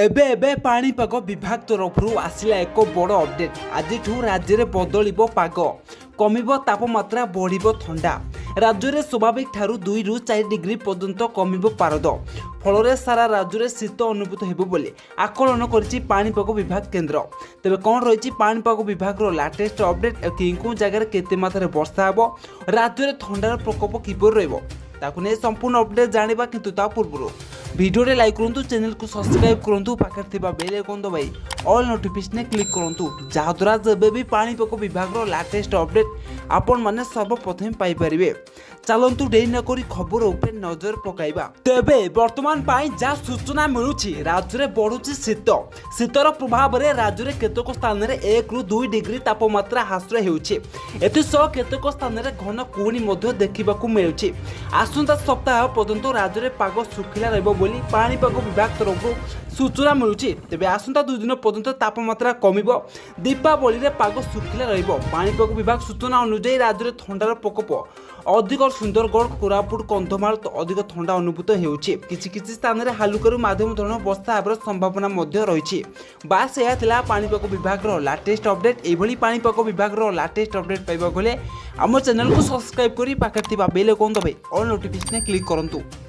एबे एबे पाणीपाग विभाग तरफ आसिला एक बड़ अपडेट। आज राज्य में बदलिबो पाग, कमिबो तापमात्रा, बढ़िबो ठंडा। राज्य में स्वाभाविक ठारू 2 ରୁ 4 डिग्री पर्यंत कमिबो पारद, फल सारा राज्य में शीत अनुभूत हेबो बोली आकलन करिछि पाणीपाग विभाग केन्द्र। तेबे कौन रही पाणीपाग विभाग लाटेस्ट अपडेट, केउ जगह केते मात्रा वर्षा हेबो, राज्य में ठंडार प्रकोप किपर रहइबो ताकू नहीं संपूर्ण अपडेट जानिबा। किंतु ता पूर्व वीडियो रे लाइक करंतु, चैनल को सब्सक्राइब करंतु, पाखर थिबा बेल आइकन दबाई ऑल नोटिफिकेशन क्लिक करंतु, जहाद्वारा जब भी पाणीपाग विभाग लाटेस्ट अपडेट आपण माने सर्वप्रथम पाई परिबे। चलंतु डेरी न करी खबर उपर नजर पकाइबा। तेबे वर्तमान पाई जा सूचना मिलुछि, राज्य में बढ़ुछि शीत। शीतर प्रभाव रे राज्य में केतक स्थान रे 1 ରୁ 2 डिग्री तापमात्रा ह्रास हेउछि। एथिसह केतक स्थान रे घन कुहुडी मध्य देखिबाकू मिलुछि। आसंता सप्ताह पर्यंत राज्य में पाग सुखिला रहइबो बोली पाणीपाग विभाग तरफ सूचना मिलुछि। तेबे आसंता 2 दिन पर्यंत तापमात्रा कमिबो, दीपावली रे पाग सुखिला रहइबो। पाणीपाग विभाग सूचना अनुसार राज्य में ठंडार प्रकोप अधिक सुंदरगढ़, कोरापुट, कंधमाल तो अधिक ठंडा अनुभूत हेउछि। किछि स्थान रे हालुकरू माध्यम धरण वर्षा हेबार संभावना मध्य रहिछि। बास यह थिला पाणीपाग विभाग लाटेस्ट अपडेट। एभली पाणीपाग विभाग लाटेस्ट अपडेट पाइबा गले आम चैनल को सब्सक्राइब करी पाखर थिबा बेल आइकन दबाई ऑल नोटिफिकेशन क्लिक करंतु।